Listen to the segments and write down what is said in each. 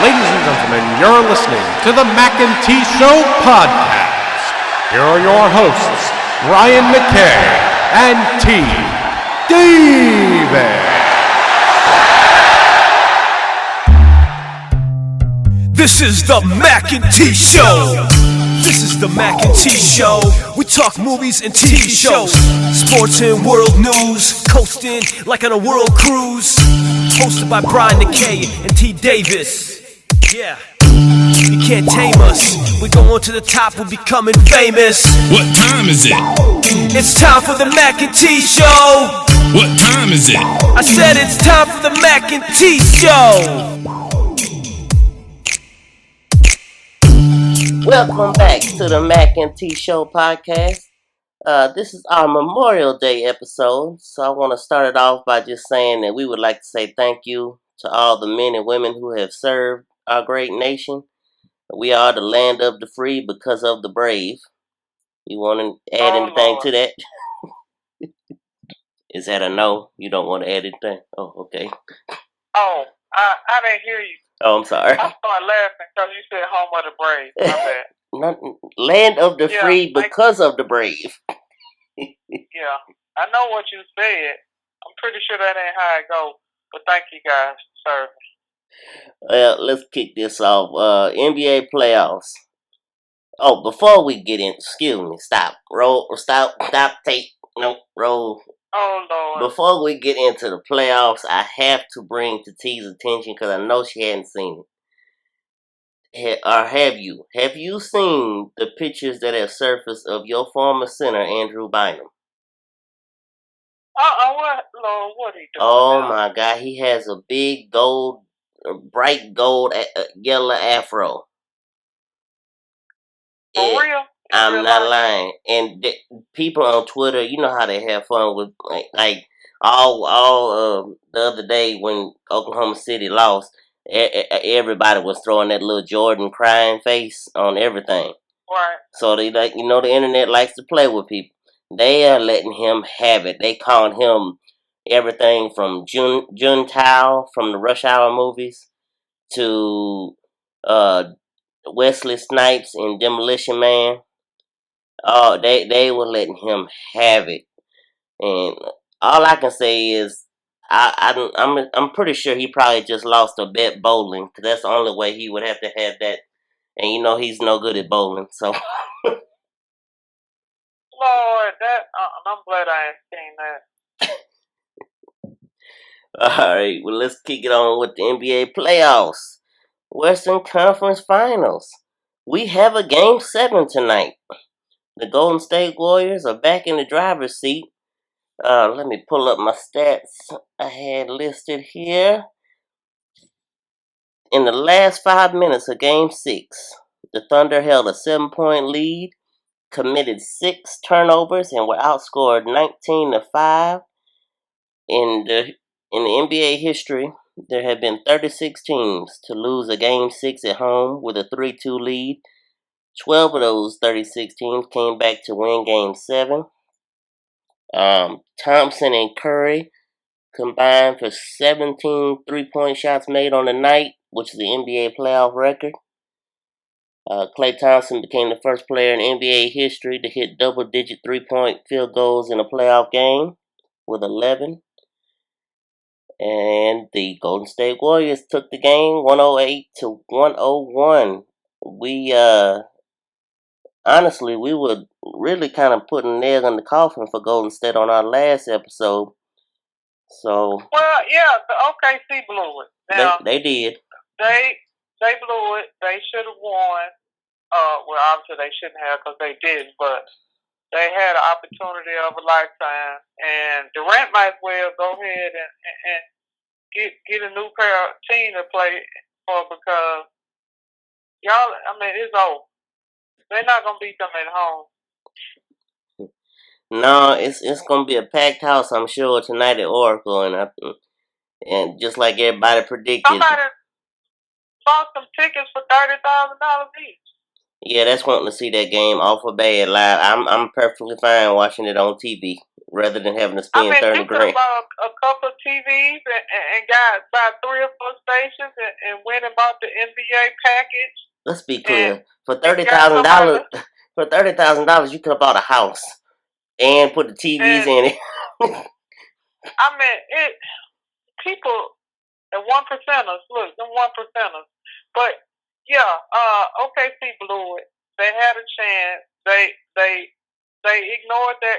Ladies and gentlemen, you're listening to the Mackay T Podcast. Here are your hosts, Ryan Mackay and T Davis. This is the Mackay T Show. This is the Mackay T Show. We talk movies and TV shows, sports and world news, coasting like on a world cruise. Hosted by Brian Mackay and T Davis. Yeah, you can't tame us. We're going to the top, we're becoming famous. What time is it? It's time for the Mackay T Show. What time is it? I said it's time for the Mackay T Show. Welcome back to the Mackay T Show podcast. This is our Memorial Day episode, so I want to start it off by just saying that we would like to say thank you to all the men and women who have served our great nation. We are the land of the free because of the brave. You want to add anything to that? Is that a no? You don't want to add anything? Oh, okay. Oh, I didn't hear you. Oh, I'm sorry. I started laughing because you said home of the brave. My bad. Land of the free because of the brave. Yeah, I know what you said. I'm pretty sure that ain't how it goes. But thank you guys for serving. Well, let's kick this off. NBA playoffs. Oh, before we get in, excuse me, stop, tape, no, roll. Oh, Lord. Before we get into the playoffs, I have to bring to T's attention because I know she hadn't seen it. Or have you? Have you seen the pictures that have surfaced of your former center, Andrew Bynum? What, Lord, what he doing? Oh now? my God, he has a big bright gold, yellow afro. For real? I'm not lying. And people on Twitter, you know how they have fun with like all the other day when Oklahoma City lost, everybody was throwing that little Jordan crying face on everything. Right. So they the internet likes to play with people. They are letting him have it. They called him everything from Juntao from the Rush Hour movies to Wesley Snipes in Demolition Man. Oh, they were letting him have it, and all I can say is I'm pretty sure he probably just lost a bet bowling, because that's the only way he would have to have that, and he's no good at bowling, so. Lord, I'm glad I ain't seen that. All right, well, let's kick it on with the NBA playoffs. Western Conference Finals. We have a Game 7 tonight. The Golden State Warriors are back in the driver's seat. Let me pull up my stats I had listed here. In the last 5 minutes of Game 6, the Thunder held a 7-point lead, committed 6 turnovers, and were outscored 19-5. In the NBA history, there have been 36 teams to lose a Game 6 at home with a 3-2 lead. 12 of those 36 teams came back to win Game 7. Thompson and Curry combined for 17 3-point shots made on the night, which is the NBA playoff record. Klay Thompson became the first player in NBA history to hit double-digit 3-point field goals in a playoff game with 11. And the Golden State Warriors took the game 108-101. Honestly, we were really kind of putting a nail in the coffin for Golden State on our last episode. So. Well, yeah, the OKC blew it. Now, they did. They blew it. They should have won. Well, obviously they shouldn't have because they didn't, but they had an opportunity of a lifetime. And Durant might as well go ahead and get a new team to play for, because it's over. They're not going to beat them at home. No, it's going to be a packed house, I'm sure, tonight at Oracle. And just like everybody predicted. Somebody bought some tickets for $30,000 each. Yeah, that's wanting to see that game off of bad live. I'm perfectly fine watching it on TV rather than having to spend $30,000. You could have bought a couple of TVs and got about 3 or 4 conversations and went and bought the NBA package. Let's be clear. For got $30,000, you could have bought a house and put the TVs in it. I mean, people, the 1%ers, look, them 1%ers. But yeah, OKC blew it. They had a chance. They ignored their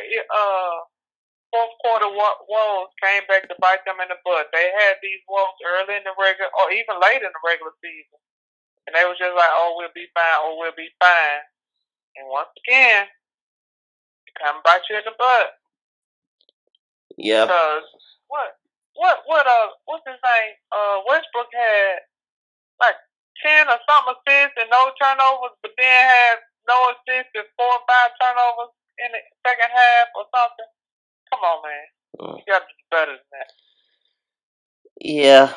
fourth quarter woes, came back to bite them in the butt. They had these woes early in the regular, or even late in the regular season, and they were just like, "Oh, we'll be fine. Oh, we'll be fine." And once again, it come bite you in the butt. Yeah. Because what's his name? Westbrook had like 10 or something assists and no turnovers, but then had no assists and 4 or 5 turnovers in the second half or something. Come on, man. You got to do better than that. Yeah.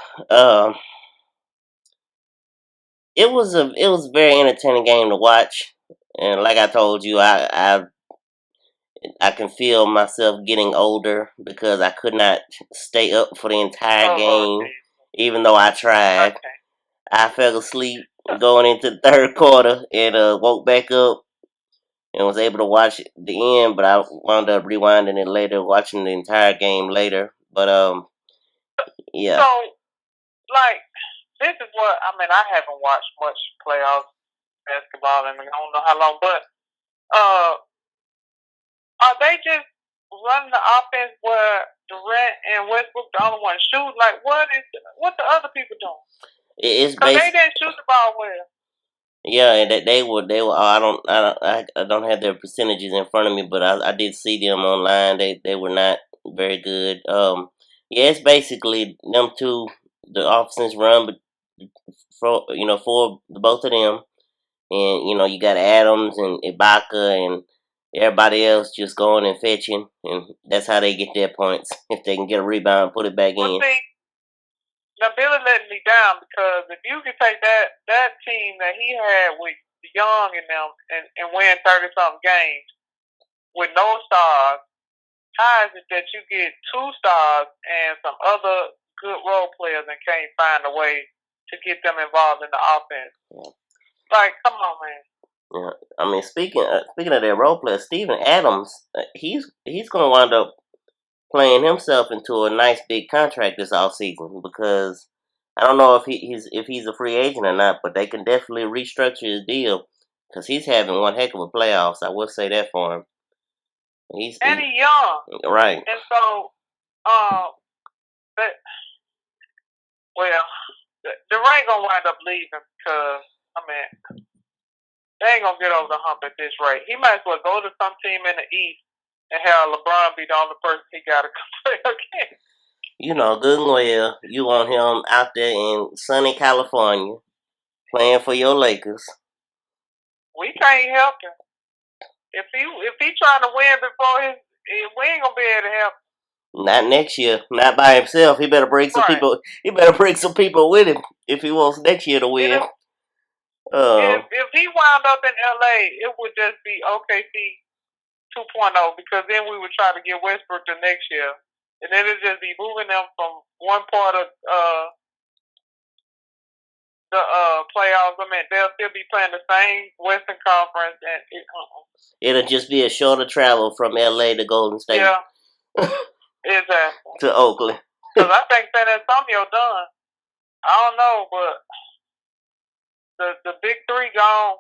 It was a very entertaining game to watch, and like I told you, I can feel myself getting older because I could not stay up for the entire game, even though I tried. Okay. I fell asleep going into the third quarter and woke back up and was able to watch the end, but I wound up rewinding it later, watching the entire game later. But yeah. So, like, this is what I mean. I haven't watched much playoff basketball in I don't know how long, but are they just running the offense where Durant and Westbrook the only one shoot? Like, what the other people doing? It's because they didn't shoot the ball well. Yeah, and they were. I don't have their percentages in front of me, but I did see them online. They were not very good. Yeah, it's basically them two. The offense run, but for the both of them, and you got Adams and Ibaka and everybody else just going and fetching, and that's how they get their points. If they can get a rebound, put it back in. See, now Billy letting me down because if you can take that team that he had with Young and them and win 30-something games with no stars, how is it that you get 2 stars and some other good role players and can't find a way to get them involved in the offense? Yeah. Like, come on, man. Yeah, I mean, speaking of their role players, Steven Adams, he's going to wind up playing himself into a nice big contract this offseason because I don't know if he's a free agent or not, but they can definitely restructure his deal because he's having one heck of a playoffs. I will say that for him. He's young, right? And so, Durant gonna wind up leaving because I mean they ain't gonna get over the hump at this rate. He might as well go to some team in the East and have LeBron be the only person he got to play against. Good and well, you want him out there in sunny California playing for your Lakers. We can't help him. If he trying to win before we ain't gonna be able to help him. Not next year, not by himself. He better bring some people. He better bring some people with him if he wants next year to win. If he wound up in LA, it would just be OKC 2.0 because then we would try to get Westbrook the next year, and then it'd just be moving them from one part of the playoffs. I mean, they'll still be playing the same Western Conference, and it'll just be a shorter travel from LA to Golden State. Yeah, exactly. To Oakland. Because I think San Antonio done. I don't know, but the big 3 gone.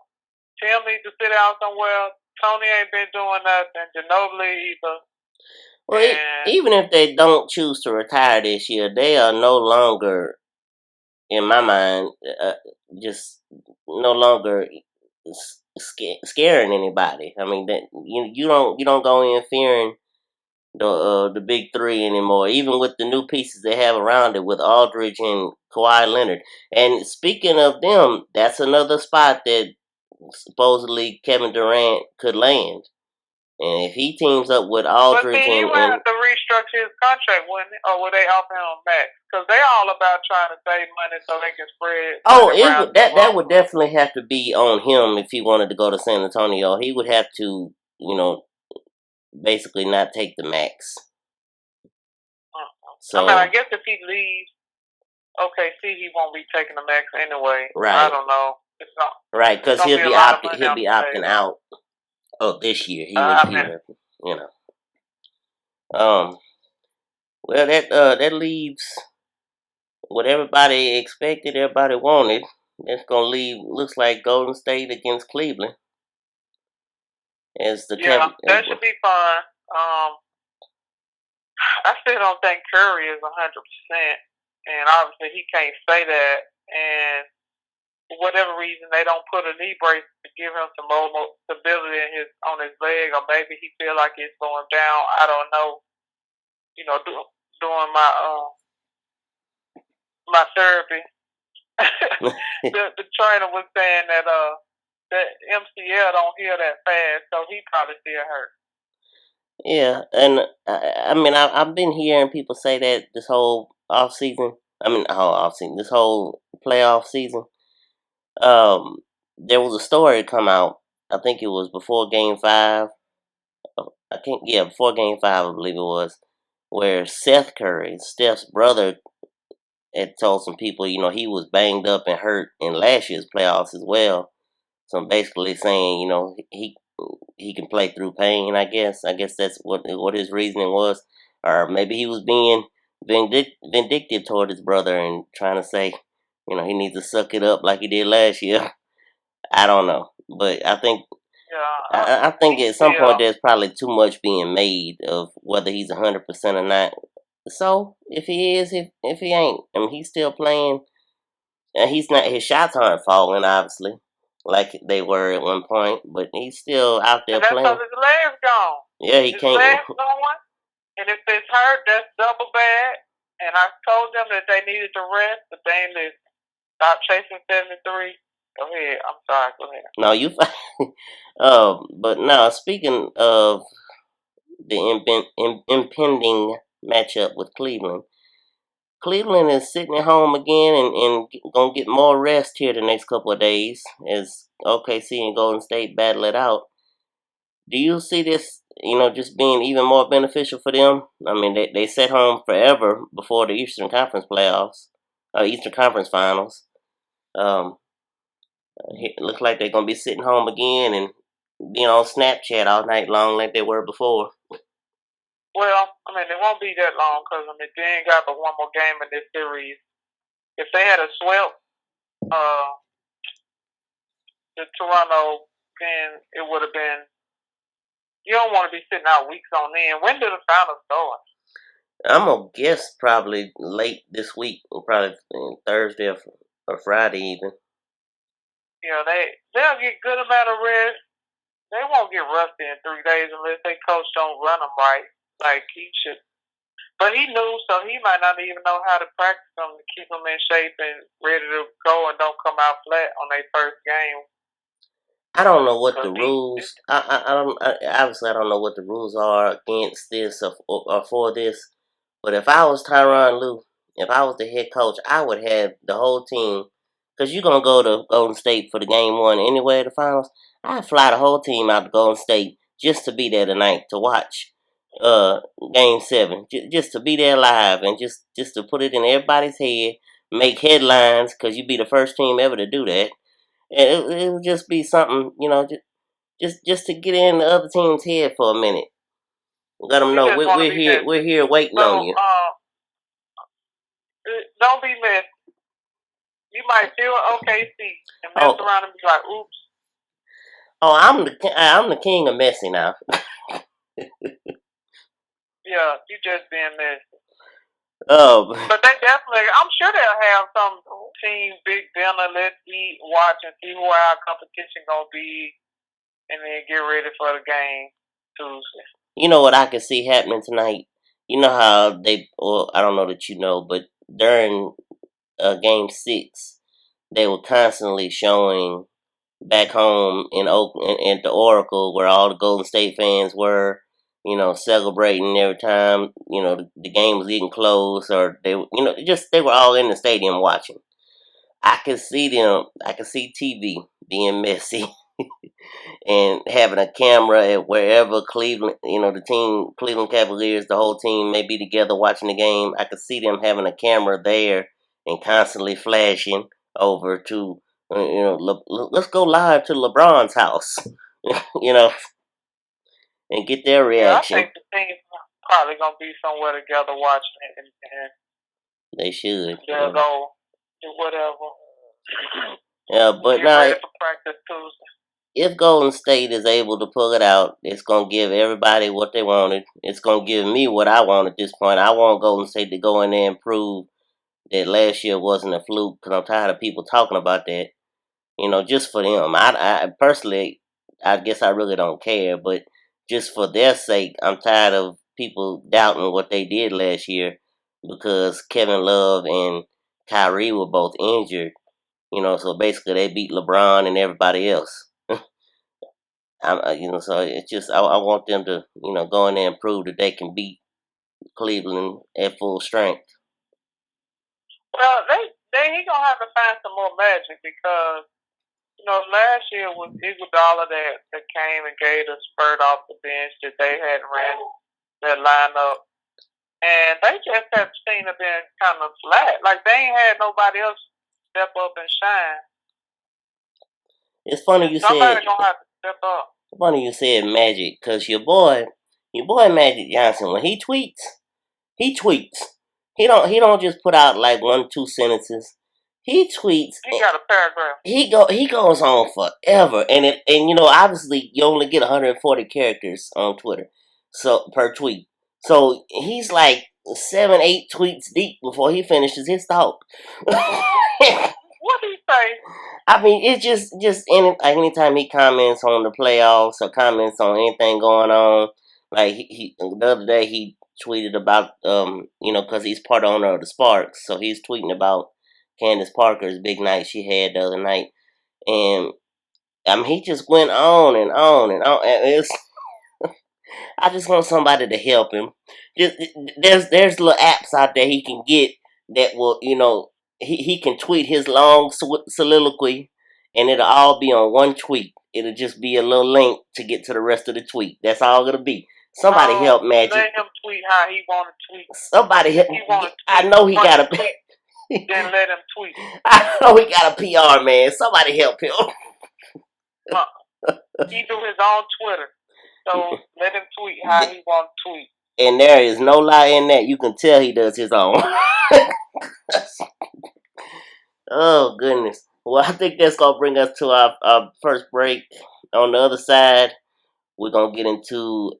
Tim needs to sit out somewhere. Tony ain't been doing nothing. Ginobili either. Well, even if they don't choose to retire this year, they are no longer, in my mind, just no longer scaring anybody. I mean, that you don't go in fearing the big 3 anymore. Even with the new pieces they have around it, with Aldridge and Kawhi Leonard. And speaking of them, that's another spot that supposedly Kevin Durant could land. And if he teams up with Aldridge but he would have to restructure his contract, wouldn't it? Or would they offer him max? Because they all about trying to save money so they can spread. That would definitely have to be on him if he wanted to go to San Antonio. He would have to, basically not take the max. So I guess if he leaves OKC, he won't be taking the max anyway. Right. I don't know. It's not. Right, because he'll be opting out of this year. He would, you know. Well, that leaves what everybody expected, everybody wanted. That's gonna leave. Looks like Golden State against Cleveland. As the that should be fun. I still don't think Curry is 100%, and obviously he can't say that. And for whatever reason, they don't put a knee brace to give him some more stability on his leg, or maybe he feel like it's going down. I don't know. You know, doing my therapy, the trainer was saying that that MCL don't heal that fast, so he probably still hurt. Yeah, and I mean, I've been hearing people say that this whole off season. I mean, this whole playoff season. There was a story come out. I think it was before Game 5. Before Game 5, I believe it was, where Seth Curry, Steph's brother, had told some people, he was banged up and hurt in last year's playoffs as well. So I'm basically saying, he can play through pain, I guess. I guess that's what his reasoning was. Or maybe he was being vindictive toward his brother and trying to say, he needs to suck it up like he did last year. I don't know. But I think I think at some point there's probably too much being made of whether he's 100% or not. So if he is, if he ain't, I mean, he's still playing. And he's not. His shots aren't falling, obviously, like they were at one point. But he's still out there playing. That's because his leg's gone. Yeah, he can't. His leg's going, and if it's hurt, that's double bad. And I told them that they needed to rest, but they ain't listen. Stop chasing 73. Go ahead. I'm sorry. Go ahead. No, you. But now, speaking of the impending matchup with Cleveland, Cleveland is sitting at home again and gonna get more rest here the next couple of days as OKC and Golden State battle it out. Do you see this, just being even more beneficial for them? I mean, they sat home forever before the Eastern Conference Finals. It looks like they're gonna be sitting home again and being on Snapchat all night long like they were before. Well, I mean, it won't be that long because they ain't got but one more game in this series. If they had swept the Toronto, then it would have been. You don't want to be sitting out weeks on end. When do the finals start? I'm gonna guess probably late this week, probably Thursday or Friday even. They'll get good amount of rest. They won't get rusty in 3 days unless their coach don't run them right like he should. But he knew, so he might not even know how to practice them to keep them in shape and ready to go and don't come out flat on their first game. I don't know what the rules. Obviously, I don't know what the rules are against this or for this. But if I was Tyronn Lue, if I was the head coach, I would have the whole team. Because you're going to go to Golden State for the game 1 anyway, the finals. I'd fly the whole team out to Golden State just to be there tonight to watch game 7. Just to be there live and just to put it in everybody's head, make headlines, because you'd be the first team ever to do that. And it would just be something, just to get in the other team's head for a minute. Let them know we're here waiting on you. Don't be messy. You might feel OKC and mess around and be like, "Oops." Oh, I'm the king of messy now. Yeah, you just being messy. Oh. But they definitely, I'm sure they'll have some team big dinner, let's eat, watch, and see who our competition gonna be, and then get ready for the game Tuesday. You know what I can see happening tonight? You know how I don't know that you know, but during game 6, they were constantly showing back home in Oakland, at the Oracle, where all the Golden State fans were, celebrating every time, the game was getting close, or they were all in the stadium watching. I could see TV being messy and having a camera at wherever Cleveland, Cleveland Cavaliers, the whole team may be together watching the game. I could see them having a camera there and constantly flashing over to, let's go live to LeBron's house, you know, and get their Yeah, I reaction. think the team's probably gonna be somewhere together watching it, and They should. they'll go do whatever. Yeah, but Get now, ready for practice Tuesday. if Golden State is able to pull it out, it's going to give everybody what they wanted. It's going to give me what I want at this point. I want Golden State to go in there and prove that last year wasn't a fluke, because I'm tired of people talking about that. Just for them. I personally, I guess I really don't care, but just for their sake, I'm tired of people doubting what they did last year, because Kevin Love and Kyrie were both injured. So basically they beat LeBron and everybody else. So it's just I want them to, go in there and prove that they can beat Cleveland at full strength. Well, he gonna have to find some more magic, because last year was Iguodala that came and gave a spurt off the bench that they hadn't ran their lineup, and they just have seen it been kind of flat. Like they ain't had nobody else step up and shine. It's funny you Somebody gonna have to step up. Funny you said Magic, because your boy Magic Johnson, when he tweets. He don't just put out like 1-2 sentences. He tweets. He got a paragraph. He goes on forever, and obviously you only get 140 characters on Twitter, so per tweet. So he's like 7-8 tweets deep before he finishes his thought. What do you say? I mean, it's just anytime he comments on the playoffs or comments on anything going on. Like he the other day he tweeted about because he's part owner of the Sparks, so he's tweeting about Candace Parker's big night she had the other night, and he just went on and on and on, and it's I just want somebody to help him. Just there's little apps out there he can get that will he can tweet his long soliloquy, and it'll all be on one tweet. It'll just be a little link to get to the rest of the tweet. That's all it'll be. Somebody help Magic. Let him tweet how he want to tweet. Somebody help. I know he got a. Then let him tweet. I know he got a PR man. Somebody help him. He do his own Twitter, so let him tweet how he want to tweet. And there is no lie in that. You can tell he does his own. Oh, goodness. Well, I think that's going to bring us to our first break. On the other side, we're going to get into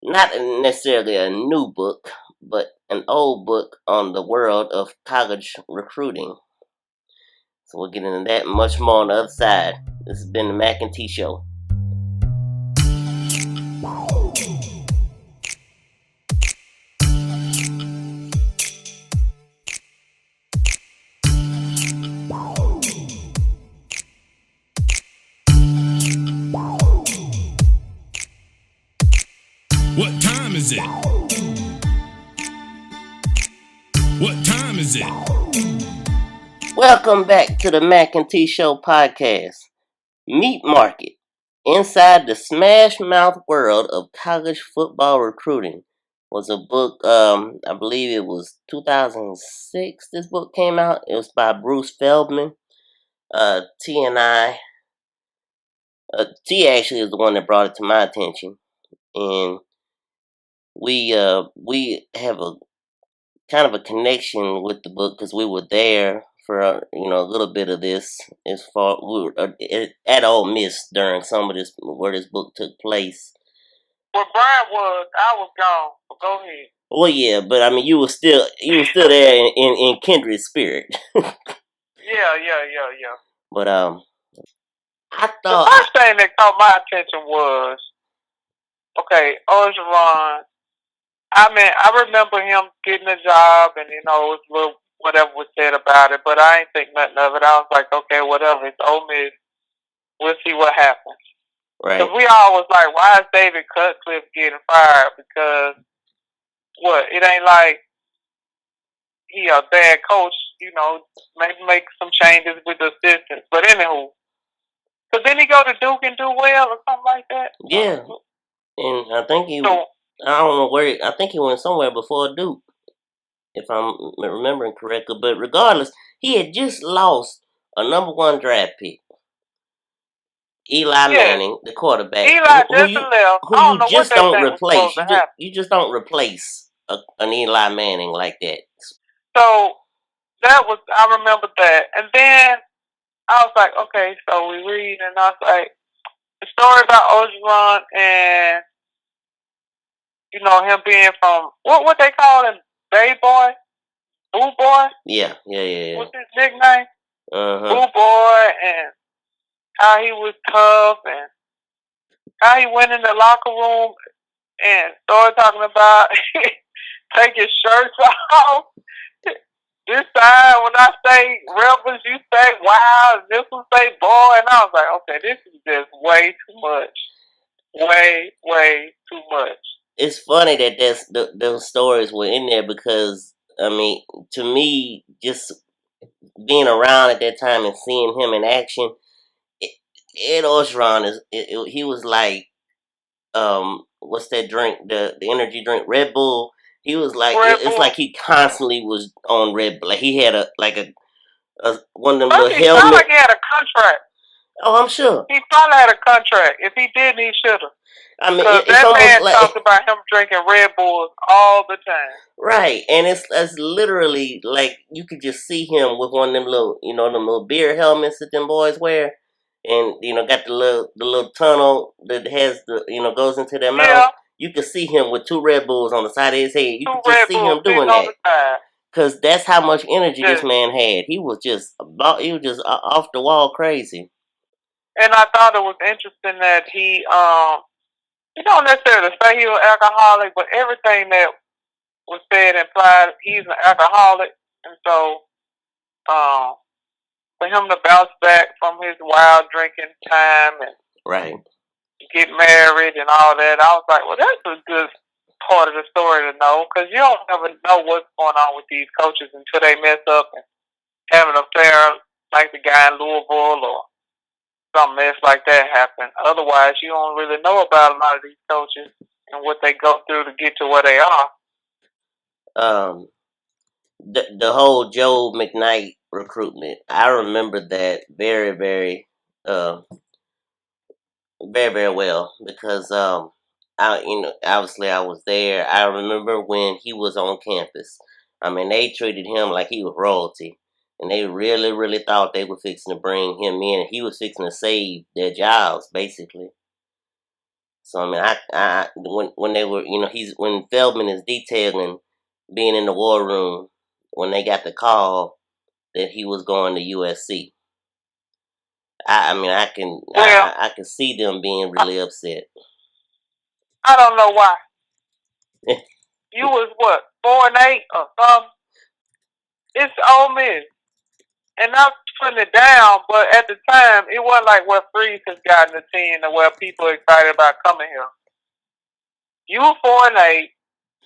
not necessarily a new book, but an old book on the world of college recruiting. So we'll get into that and much more on the other side. This has been the Mackay T Show. What time is it? What time is it? Welcome back to the Mackay T Show podcast. Meat Market. Inside the Smash Mouth World of College Football Recruiting was a book, I believe it was 2006 this book came out. It was by Bruce Feldman. T and I. T actually is the one that brought it to my attention. And we have a kind of a connection with the book because we were there for a little bit of this. As far we were at Ole Miss during some of this where this book took place. Well, Brian was. I was gone. But go ahead. Well, yeah, but I mean, you were still there in kindred spirit. Yeah. But I thought the first thing that caught my attention was, okay, Orgeron. I mean, I remember him getting a job, and it was a little whatever was said about it, but I ain't think nothing of it. I was like, okay, whatever. It's Ole Miss. We'll see what happens. right. Because we all was like, why is David Cutcliffe getting fired? Because it ain't like he a bad coach. Maybe make some changes with the assistants. But anywho, so then he go to Duke and do well or something like that. Yeah, and I think I don't know where. I think he went somewhere before Duke. if I'm remembering correctly. But regardless, he had just lost a #1 draft pick, Eli Yeah. Manning, the quarterback, Eli just left. who I don't you know what just they don't think was supposed replace. to happen. You just don't replace an Eli Manning like that. So I remember that. And then I was like, okay, so we read, and I was like, the story about Ogeron and, him being from, what they call him, Bay Boy? Boo Boy? Yeah. What's his nickname? Boo Boy, and how he was tough, and how he went in the locker room and started talking about taking shirts off. This side, when I say rebels, you say wow, and this one say boy, and I was like, okay, this is just way too much. Way too much. It's funny that those stories were in there because, I mean, to me, just being around at that time and seeing him in action, Ed Orgeron he was like, what's that drink? The energy drink, Red Bull. He was like, it's like he constantly was on Red Bull. Like he had a one of them little He helmets. sounded like he had a contract. Oh, I'm sure. He probably had a contract. If he didn't, he should have. I mean, because that man talked about him drinking Red Bulls all the time. Right, and it's literally like you could just see him with one of them little, them little beer helmets that them boys wear, and got the little tunnel that has the goes into their mouth. You could see him with 2 Red Bulls on the side of his head. You could just see him doing that because that's how much energy this man had. He was just off the wall crazy. And I thought it was interesting that he you don't necessarily say he was alcoholic, but everything that was said implied he's an alcoholic, and so for him to bounce back from his wild drinking time and get married and all that, I was like, well, that's a good part of the story to know, because you don't ever know what's going on with these coaches until they mess up and have an affair like the guy in Louisville or some mess like that happen. Otherwise, you don't really know about a lot of these coaches and what they go through to get to where they are. The whole Joe McKnight recruitment, I remember that very, very, very, very well because obviously I was there. I remember when he was on campus. I mean, they treated him like he was royalty, and they really, really thought they were fixing to bring him in, and he was fixing to save their jobs, basically. So I mean, I when they were, when Feldman is detailing being in the war room when they got the call that he was going to USC. I mean, I can see them being really upset. I don't know why. You was what, 4-8 or something? It's Ole Miss, and I'm putting it down. But at the time, it wasn't like where Freeze has gotten the team and where people are excited about coming here. You were 4-8.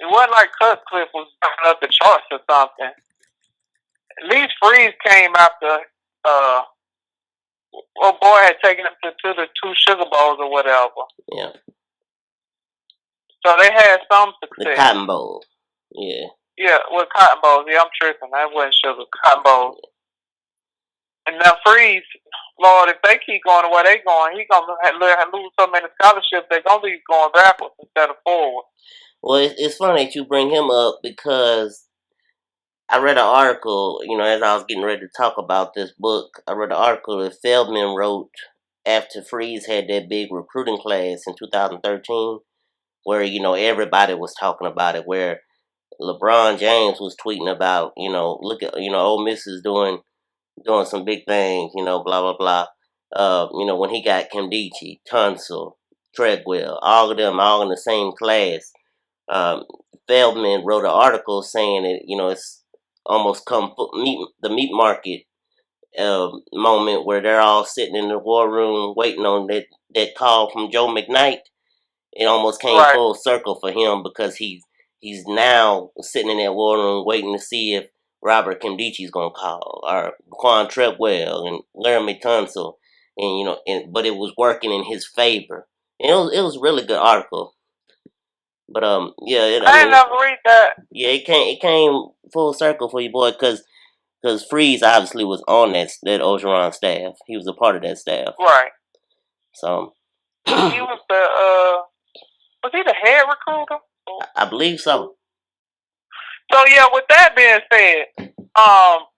It wasn't like Cutcliffe was jumping up the charts or something. At least Freeze came after boy had taken him to the 2 Sugar Bowls or whatever. Yeah. So they had some success. The Cotton Bowl. Yeah. Yeah, well, Cotton Bowls. Yeah, I'm tripping. That wasn't Sugar. Cotton Bowls. And now Freeze, Lord, if they keep going the way they going, he's going to lose so many scholarships, they're going to be going backwards instead of forward. Well, it's funny that you bring him up because I read an article, as I was getting ready to talk about this book, I read an article that Feldman wrote after Freeze had that big recruiting class in 2013, where, everybody was talking about it, where LeBron James was tweeting about, look at, Ole Miss is doing some big things, blah, blah, blah. When he got Kimdichie, Tunsil, Treadwell, all of them all in the same class. Feldman wrote an article saying that, it's almost the meat market moment where they're all sitting in the war room waiting on that call from Joe McKnight. It almost came full circle for him because he's now sitting in that war room waiting to see if Robert Kimdichie's gonna call, or Quan Treadwell and Laramie Tunsil, and but it was working in his favor. And it was a really good article. But yeah, I didn't ever read that. Yeah, it came full circle for your boy because Freeze obviously was on that Ogeron staff. He was a part of that staff. Right. So he was was he the head recruiter? I believe so. So yeah, with that being said,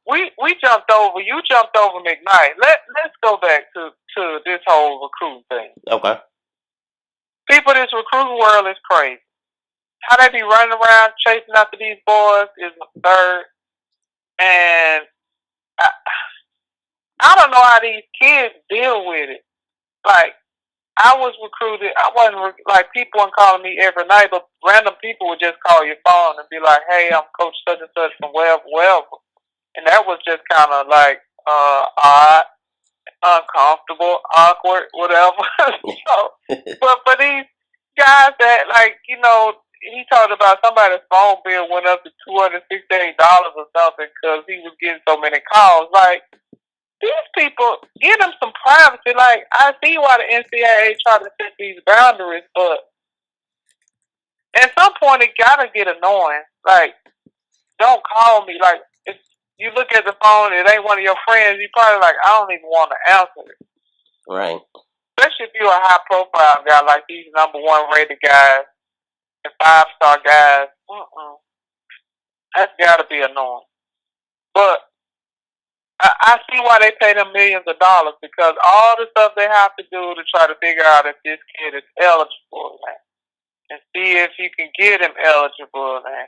we jumped over. You jumped over McKnight. Let's go back to this whole recruiting thing. Okay. People, this recruiting world is crazy. How they be running around chasing after these boys is absurd, and I don't know how these kids deal with it. Like, I was recruited. I wasn't like people weren't calling me every night, but random people would just call your phone and be like, "Hey, I'm Coach such and such from wherever," and that was just kind of like odd, uncomfortable, awkward, whatever. So, but for these guys that he talked about somebody's phone bill went up to $268 or something because he was getting so many calls. Like, these people, give them some privacy. Like, I see why the NCAA try to set these boundaries, but at some point it gotta get annoying. Like, don't call me. Like, if you look at the phone, it ain't one of your friends, you probably like, I don't even want to answer it. Right. Especially if you're a high profile guy like these #1 rated guys and 5-star guys. That's gotta be annoying. But I see why they pay them millions of dollars, because all the stuff they have to do to try to figure out if this kid is eligible, man, and see if you can get him eligible, man.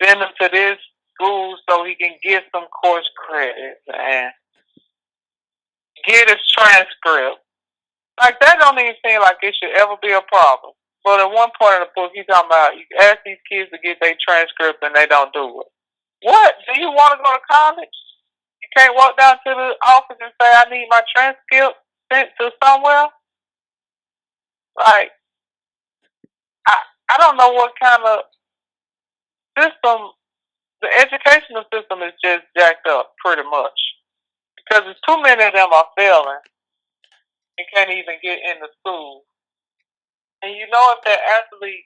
Send him to this school so he can get some course credit, man. Get his transcript. Like, that don't even seem like it should ever be a problem. But at one point in the book, he's talking about you ask these kids to get their transcript and they don't do it. What? Do you want to go to college? You can't walk down to the office and say, I need my transcript sent to somewhere? Like, I don't know what kind of system. The educational system is just jacked up pretty much, because there's too many of them are failing and can't even get into school. And you know, if they're actually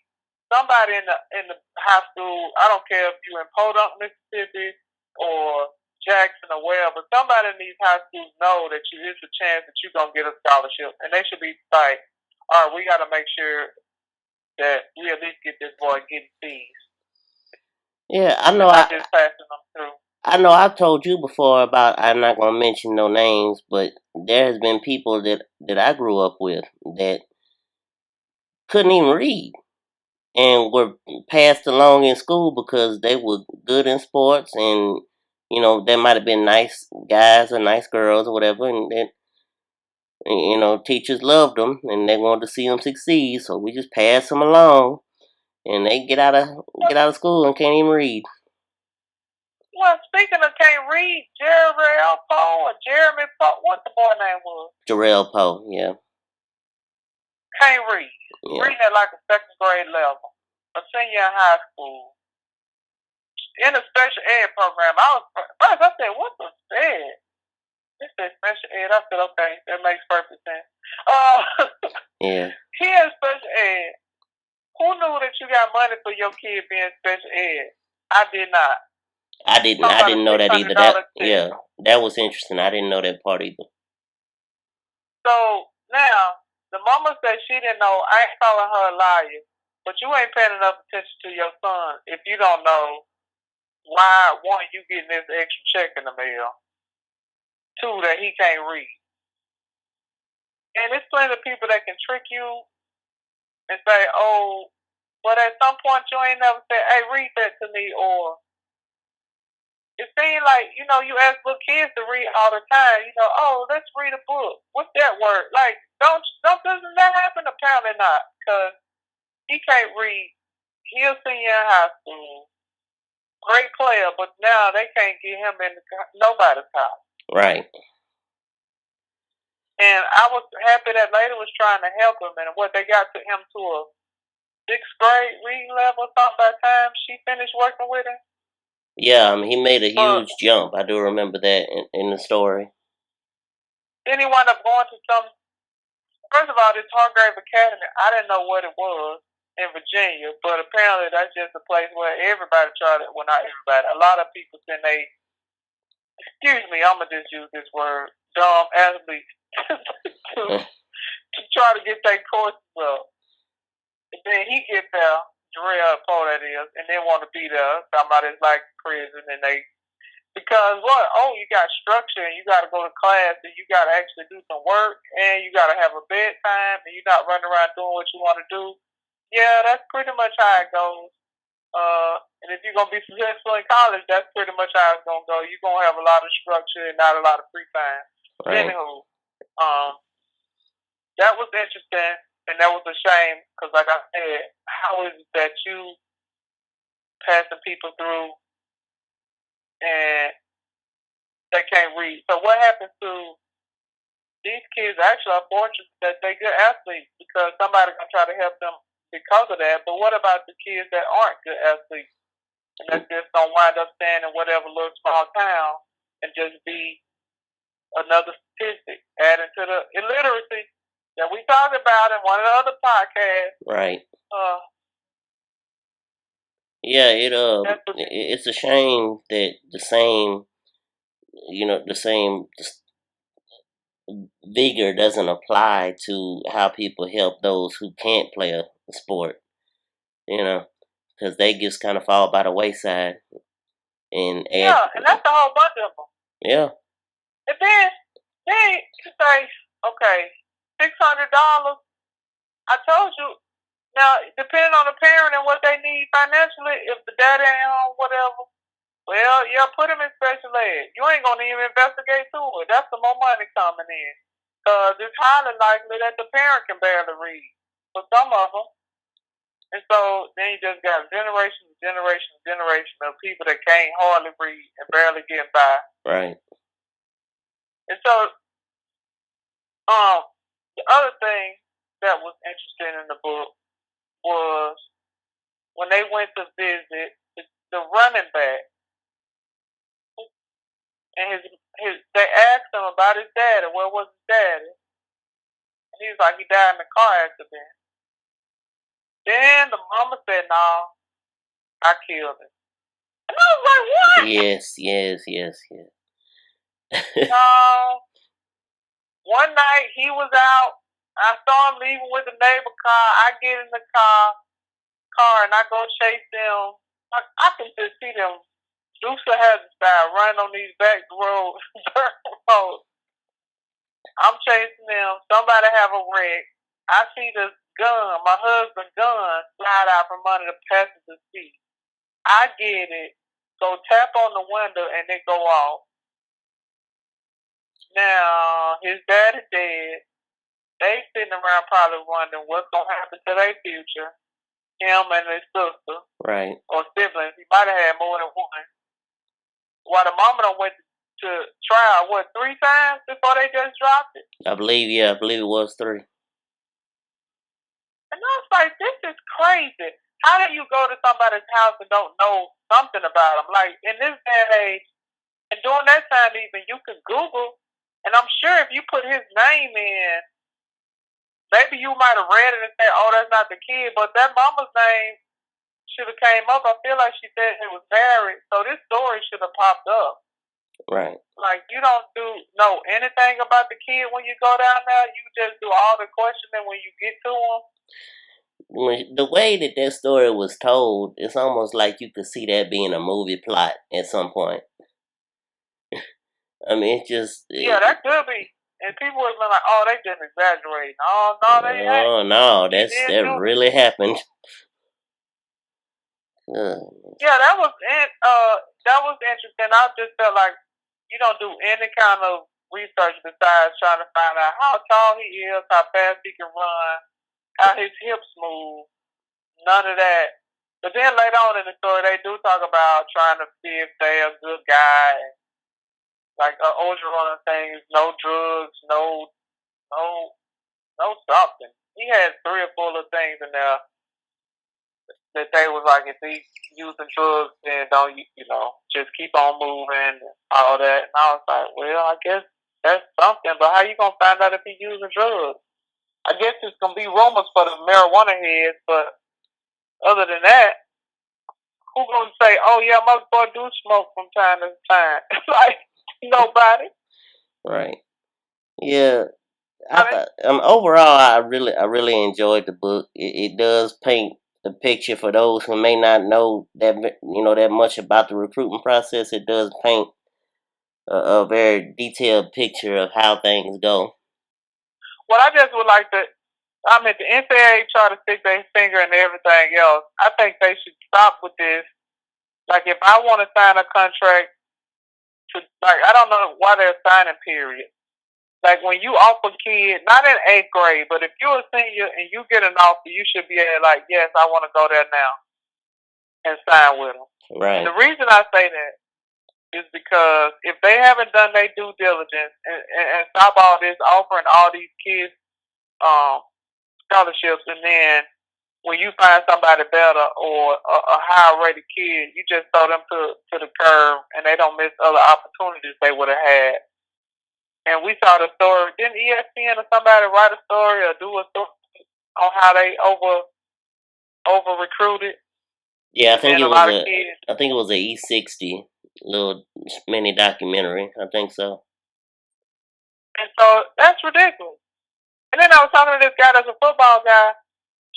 somebody in the high school, I don't care if you're in Podunk, Mississippi, or Jackson or wherever, somebody in these high schools know that it's a chance that you're gonna get a scholarship, and they should be like, all right, we got to make sure that we at least get this boy getting fees. Yeah, I know. Not just passing them through. I know I've told you before about, I'm not going to mention no names, but there has been people that I grew up with that couldn't even read and were passed along in school because they were good in sports, and, there might have been nice guys or nice girls or whatever, and then, teachers loved them and they wanted to see them succeed, so we just passed them along, and they get out of school and can't even read. Well, speaking of can't read, Jarrell Poe or Jeremy Poe, what the boy name was? Jarrell Poe, yeah. Can't read. Yeah. Reading at like a second grade level. A senior in high school. In a special ed program. I said, what's a SPED? They said special ed. I said, okay, that makes perfect sense. Yeah. He in special ed. Who knew that you got money for your kid being special ed? I did not. I didn't know that either. That was interesting. I didn't know that part either. So now the mama said she didn't know. I ain't calling her a liar, but you ain't paying enough attention to your son if you don't know why, one, you getting this extra check in the mail, two, that he can't read. And there's plenty of people that can trick you and say, oh, but at some point you ain't never said, hey, read that to me, or it seems like, you ask little kids to read all the time, oh, let's read a book. What's that word? Like, doesn't that happen? Apparently not, because he can't read. He a senior in high school. Great player, but now they can't get him in nobody's house. Right. And I was happy that lady was trying to help him, and what they got to him to a 6th grade reading level something by the time she finished working with him. Yeah, he made a huge jump. I do remember that in the story. Then he wound up going to some. First of all, this Hargrave Academy, I didn't know what it was. in Virginia, but apparently that's just a place where everybody tried it. Well, not everybody. A lot of people send excuse me, I'm gonna just use this word, dumb athletes to try to get their courses up. And then he gets there, Jarrell Poe that is, and then want to be there. Talking about it's like prison, and because what? Oh, you got structure, and you got to go to class, and you got to actually do some work, and you got to have a bedtime, and you're not running around doing what you want to do. Yeah, that's pretty much how it goes. And if you're gonna be successful in college, that's pretty much how it's gonna go. You're gonna have a lot of structure and not a lot of free time. Right. Anywho, that was interesting, and that was a shame because, like I said, how is it that you passing people through and they can't read? So what happens to these kids? Actually, are fortunate that they're good athletes because somebody's gonna try to help them because of that. But what about the kids that aren't good athletes and that just don't wind up staying in whatever little small town and just be another statistic adding to the illiteracy that we talked about in one of the other podcasts? Right. Yeah, it's a shame that the same vigor doesn't apply to how people help those who can't play a sport, because they just kind of fall by the wayside. And that's a whole bunch of them. Yeah. And then you say, okay, $600. I told you. Now, depending on the parent and what they need financially, if the daddy ain't home, whatever, well, yeah, put him in special ed. You ain't going to even investigate to it. That's some more money coming in. Because it's highly likely that the parent can barely read for some of them. And so then you just got generations of people that can't hardly read and barely get by. Right. And so the other thing that was interesting in the book was when they went to visit the running back, and they asked him about his daddy. Where was his daddy? And he was like, he died in a car accident. Then the mama said, "No, I killed him." And I was like, "What?" Yes. No. One night he was out. I saw him leaving with a neighbor car. I get in the car and I go chase them. I can just see them Dukes of Hazzard style running on these back roads. I'm chasing them. Somebody have a wreck. I see the gun, my husband's gun, slide out from under the passenger seat. I get it, go tap on the window, and it go off. Now, his daddy dead. They sitting around probably wondering what's going to happen to their future. Him and his sister. Right. Or siblings. He might have had more than one. While the mama done went to trial, 3 times before they just dropped it? I believe it was 3. And I was like, this is crazy. How do you go to somebody's house and don't know something about them? Like, in this day and age, and during that time even, you could Google, and I'm sure if you put his name in, maybe you might have read it and said, oh, that's not the kid, but that mama's name should have came up. I feel like she said it was married, so this story should have popped up. Right. Like, you don't know anything about the kid when you go down there. You just do all the questioning when you get to him. The way that story was told, it's almost like you could see that being a movie plot at some point. I mean, yeah, that could be. And people would have been like, oh, they just exaggerating. Oh, no, they ain't. Oh, no, that really happened. Yeah, that was interesting. I just felt like you don't do any kind of research besides trying to find out how tall he is, how fast he can run, how his hips move. None of that. But then later on in the story, they do talk about trying to see if they're a good guy. Like Ogeron things, no drugs, no something. He had 3 or 4 little things in there that they was like, if he's using drugs, then don't, just keep on moving and all that. And I was like, well, I guess that's something, but how you gonna find out if he's using drugs? I guess it's gonna be rumors for the marijuana heads, but other than that, who gonna say, "Oh yeah, my boy do smoke from time to time"? Like nobody. Right. Yeah. I thought overall, I really enjoyed the book. It does paint the picture for those who may not know that that much about the recruiting process. It does paint a very detailed picture of how things go. Well, I just would like to. I mean, the NCAA try to stick their finger in everything else. I think they should stop with this. Like, if I want to sign a contract, I don't know why they're signing period. Like, when you offer kids, not in 8th grade, but if you're a senior and you get an offer, you should be able, like, yes, I want to go there now and sign with them. Right. And the reason I say that is because if they haven't done their due diligence and stop all this offering all these kids scholarships, and then when you find somebody better or a higher rated kid, you just throw them to the curb and they don't miss other opportunities they would have had. And we saw the story. Didn't ESPN or somebody write a story or do a story on how they over recruited? Yeah, I think it was a E60 little mini documentary. I think so. And so that's ridiculous. And then I was talking to this guy that's a football guy.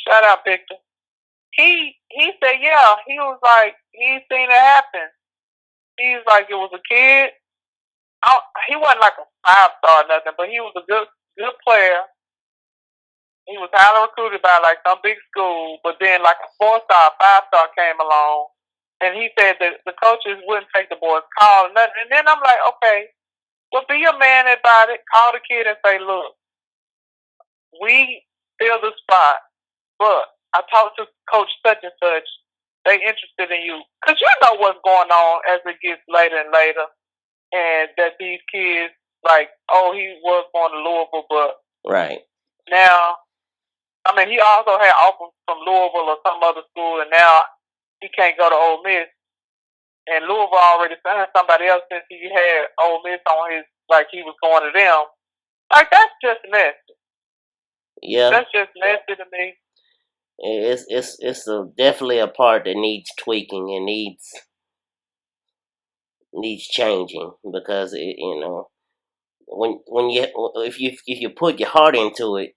Shout out, Victor. He said, yeah, he was like, he seen it happen. He was like, it was a kid. He wasn't like a 5-star or nothing, but he was a good player. He was highly recruited by like some big school, but then like a 4-star, 5-star came along, and he said that the coaches wouldn't take the boy's call. And then I'm like, okay, well, be a man about it. Call the kid and say, look, we fill the spot, but I talked to Coach such and such. They interested in you. Because you know what's going on as it gets later and later. And that these kids, like, oh, he was going to Louisville, but right now, I mean, he also had offers from Louisville or some other school, and now he can't go to Ole Miss. And Louisville already signed somebody else since he had Ole Miss on his, like he was going to them. Like, that's just messy. Yeah, that's just messy to me. It's definitely a part that needs tweaking and needs changing, because if you put your heart into it,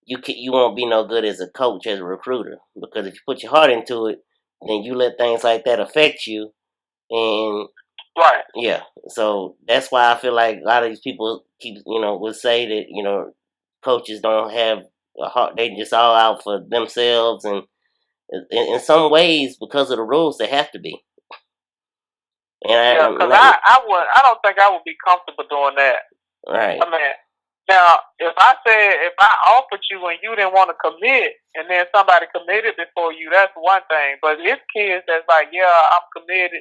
you won't be no good as a coach, as a recruiter, because if you put your heart into it, then you let things like that affect you, and right, yeah. So that's why I feel like a lot of these people would say that coaches don't have a heart; they just all out for themselves, and in some ways, because of the rules, they have to be. And because I don't think I would be comfortable doing that. Right. I mean, now if I offered you and you didn't want to commit, and then somebody committed before you, that's one thing. But it's kids that's like, yeah, I'm committed,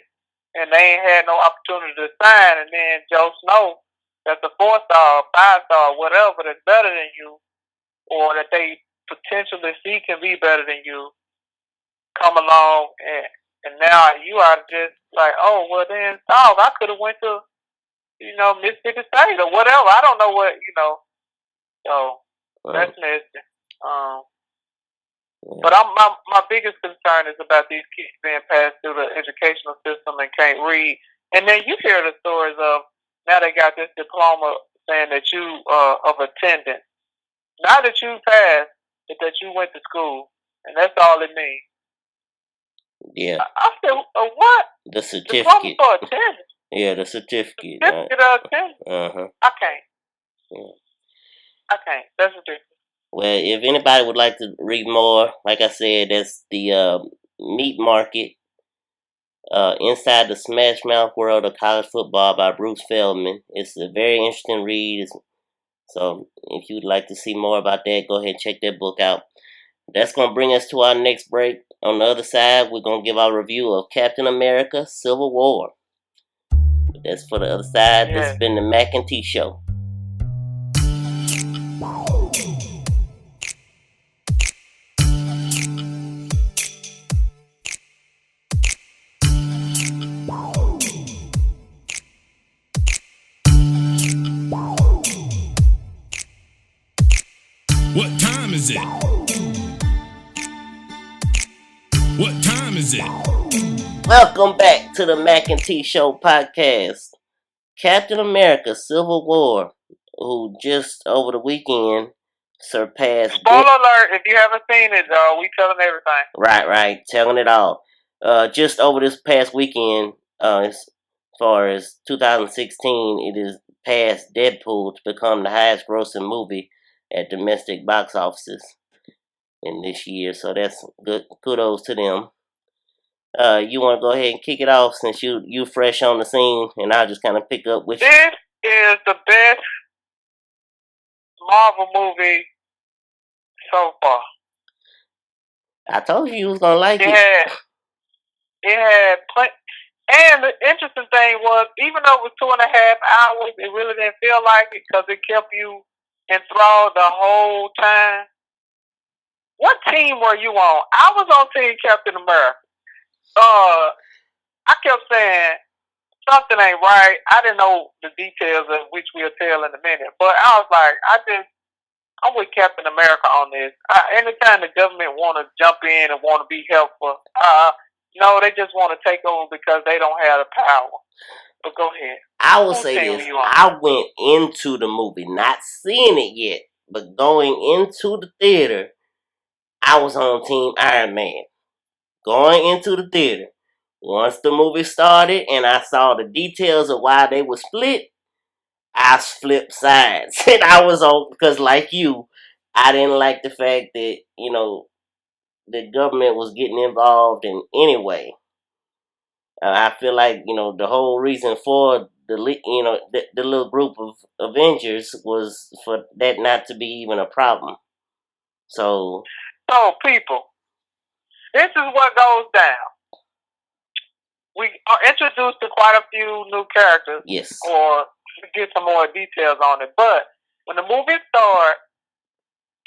and they ain't had no opportunity to sign, and then Joe Snow, that's a 4-star, 5-star, whatever, that's better than you, or that they potentially see can be better than you, come along and now you are just like, oh, well then, I could have went to, Mississippi State or whatever. I don't know what, so that's messy. But my biggest concern is about these kids being passed through the educational system and can't read. And then you hear the stories of, now they got this diploma saying that you of attendance. Not that you passed, but that you went to school. And that's all it means. Yeah. I said, what? The certificate. Diploma for attendance. Yeah, the certificate. Certificate of attendance. I can't. Yeah. I can't. That's ridiculous. Well, if anybody would like to read more, like I said, that's the Meat Market, Inside the Smash Mouth World of College Football by Bruce Feldman. It's a very interesting read. So if you'd like to see more about that, go ahead and check that book out. That's going to bring us to our next break. On the other side, we're going to give our review of Captain America Civil War. But that's for the other side. This has been the Mackay T Show. What time is it? What time is it? Welcome back to the Mackay T Show podcast. Captain America Civil War, who just over the weekend surpassed... Spoiler alert, if you haven't seen it, we telling everything. Right, telling it all. Just over this past weekend, as far as 2016, it is past Deadpool to become the highest grossing movie at domestic box offices in this year. So that's good. Kudos to them. You want to go ahead and kick it off since you fresh on the scene, and I'll just kind of pick up with you. This is the best Marvel movie so far. I told you was gonna like it. It had plenty. And the interesting thing was, even though it was 2.5 hours, it really didn't feel like it because it kept you enthralled the whole time. What team were you on? I was on Team Captain America. I kept saying something ain't right. I didn't know the details of which we'll tell in a minute, but I was like, I'm with Captain America on this. Anytime the government want to jump in and want to be helpful, no, they just want to take over because they don't have the power. But go ahead. I will say this. I went into the movie not seeing it yet, but going into the theater, I was on Team Iron Man. Going into the theater. Once the movie started and I saw the details of why they were split, I flipped sides. And I was on, because like you, I didn't like the fact that, the government was getting involved in any way. I feel like, the whole reason for the little group of Avengers was for that not to be even a problem. So people, this is what goes down. We are introduced to quite a few new characters. Yes. Or get some more details on it. But when the movie starts,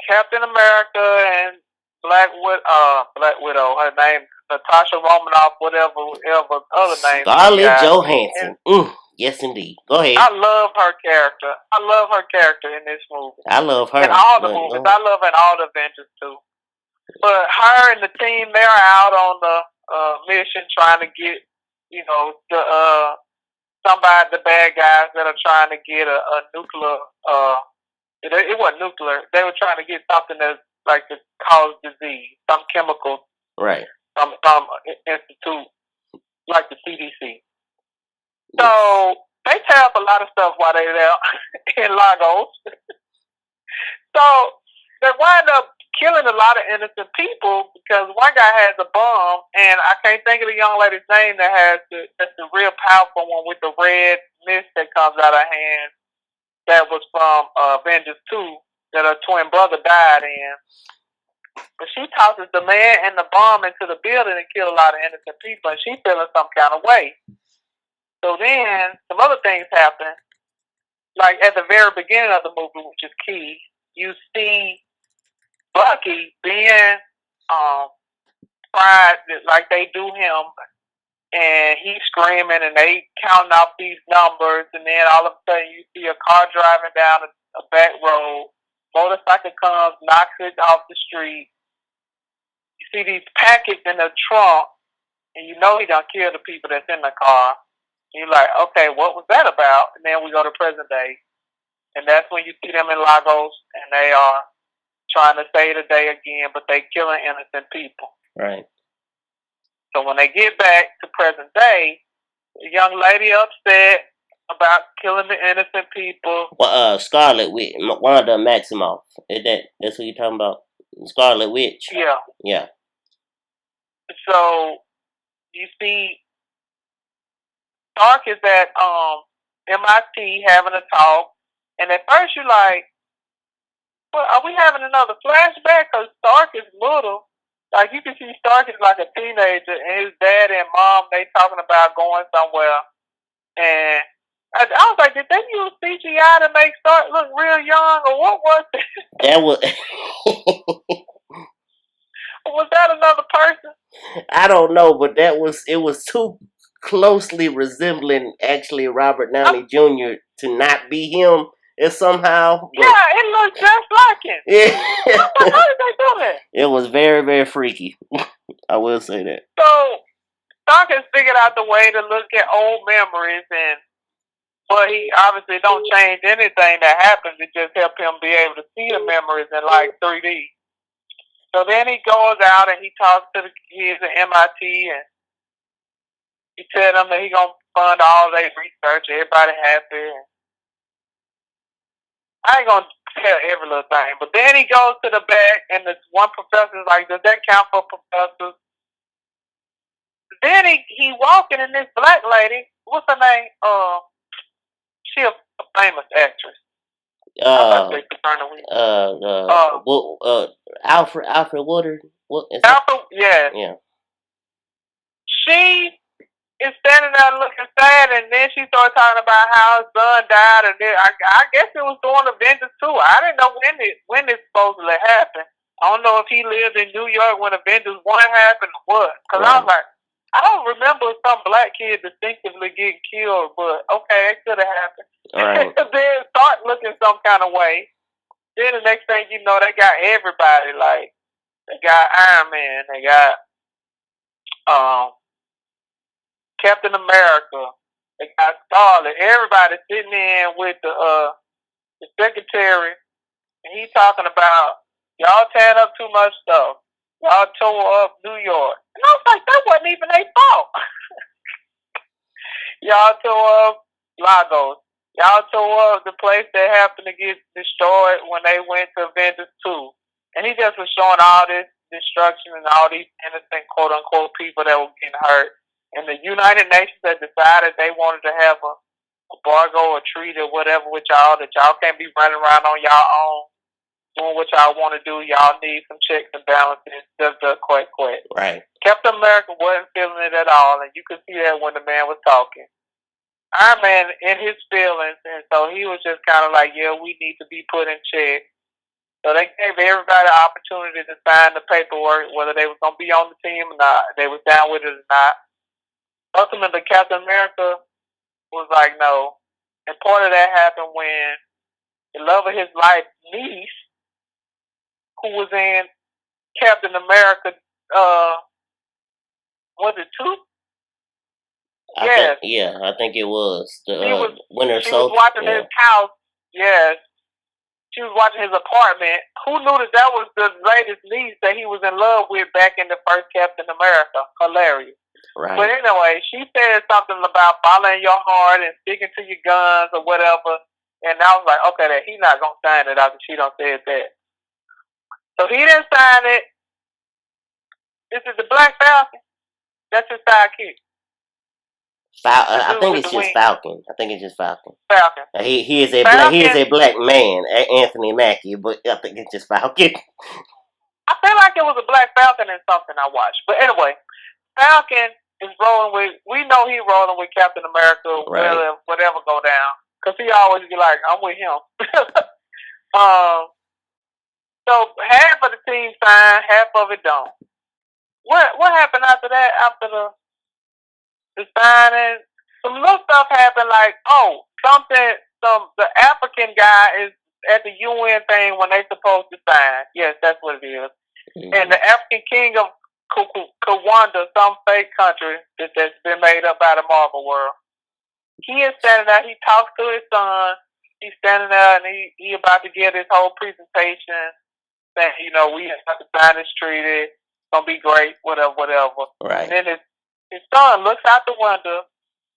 Captain America and Black Widow, her name Natasha Romanoff, whatever other name. Scarlett Johansson. Yes, indeed. Go ahead. I love her character. I love her character in this movie. I love her in all the movies. I love her in all the Avengers too. But her and the team, they're out on the mission trying to get, the bad guys that are trying to get a nuclear. It wasn't nuclear. They were trying to get something that like to cause disease, some chemical, right? Some institute like the CDC. So they tear up a lot of stuff while they're there in Lagos. So they wind up killing a lot of innocent people because one guy has a bomb, and I can't think of the young lady's name that's the real powerful one with the red mist that comes out of her hand. That was from Avengers 2 that her twin brother died in. But she tosses the man and the bomb into the building and kills a lot of innocent people, and she's feeling some kind of way. So then some other things happen. Like at the very beginning of the movie, which is key, you see Bucky being fried like they do him, and he's screaming and they counting off these numbers, and then all of a sudden you see a car driving down a back road, motorcycle comes, knocks it off the street. You see these packets in the trunk, and you know he done killed the people that's in the car. And you're like, okay, what was that about? And then we go to present day, and that's when you see them in Lagos, and they are trying to save the day again, but they killing innocent people. Right. So when they get back to present day, the young lady upset about killing the innocent people. Well, Scarlet Witch, Wanda Maximoff. That's what you're talking about? Scarlet Witch. Yeah. Yeah. So you see, Stark is at MIT having a talk, and at first you're like, well, are we having another flashback? Because Stark is little. Like, you can see Stark is like a teenager, and his dad and mom, they talking about going somewhere. And I was like, did they use CGI to make Stark look real young, or what was it? That was... Was that another person? I don't know, but it was too closely resembling, actually, Robert Downey Jr. to not be him. It's somehow. Yeah, it looks just like him. Yeah. How did they do that? It was very, very freaky. I will say that. So Dawkins figured out the way to look at old memories, but he obviously don't change anything that happens. It just helps him be able to see the memories in like 3D. So then he goes out and he talks to the kids at MIT, and he tells them that he gonna fund all their research. Everybody happy. And I ain't gonna tell every little thing, but then he goes to the back, and this one professor's like, "Does that count for professors?" Then he walking, and this black lady, what's her name? She a famous actress. Alfred Woodard. What is Alfred? Yes. Yeah. She is standing there looking sad, and then she started talking about how his son died, and then I guess it was during Avengers 2. I didn't know when this supposedly happened. I don't know if he lived in New York when Avengers 1 happened or what. Because I was like, I don't remember some black kid distinctively getting killed, but okay, it could have happened. Right. Then start looking some kind of way. Then the next thing you know, they got everybody. Like, they got Iron Man, they got Captain America, they got Scarlet. Everybody sitting in with the secretary, and he talking about y'all tearing up too much stuff. Y'all tore up New York. And I was like, that wasn't even their fault. Y'all tore up Lagos. Y'all tore up the place that happened to get destroyed when they went to Avengers 2. And he just was showing all this destruction and all these innocent, quote-unquote, people that were getting hurt. And the United Nations had decided they wanted to have a embargo or treaty or whatever with y'all, that y'all can't be running around on y'all own, doing what y'all want to do. Y'all need some checks and balances. Just quick. Right. Captain America wasn't feeling it at all, and you could see that when the man was talking. Iron Man in his feelings, and so he was just kind of like, yeah, we need to be put in check. So they gave everybody an opportunity to sign the paperwork, whether they was going to be on the team or not. They was down with it or not. Ultimately, Captain America was like, no. And part of that happened when the love of his life, niece, who was in Captain America, was it 2? Yes. I think it was. The Winter Soldier. She was watching his house. Yes. She was watching his apartment. Who knew that was the latest niece that he was in love with back in the first Captain America? Hilarious. Right. But anyway, she said something about following your heart and sticking to your guns or whatever. And I was like, okay, that he's not going to sign it after she done said that. So he didn't sign it. This is the Black Falcon. That's his sidekick. I think it's just Falcon. Falcon. He is a black man, Anthony Mackie, but I think it's just Falcon. I feel like it was a Black Falcon in something I watched. But anyway, Falcon is rolling with, we know he rolling with Captain America, right. whatever go down. Because he always be like, I'm with him. So half of the team signed, half of it don't. What happened after that? After the signing, some little stuff happened. Like, the African guy is at the UN thing when they supposed to sign. Yes, that's what it is. Mm-hmm. And the African king of Kawanda, some fake country that's been made up by the Marvel world. He is standing there. He talks to his son. He's standing there and he about to give his whole presentation, saying, we have to sign this treaty. It's gonna be great, whatever. Right. And then his son looks out the window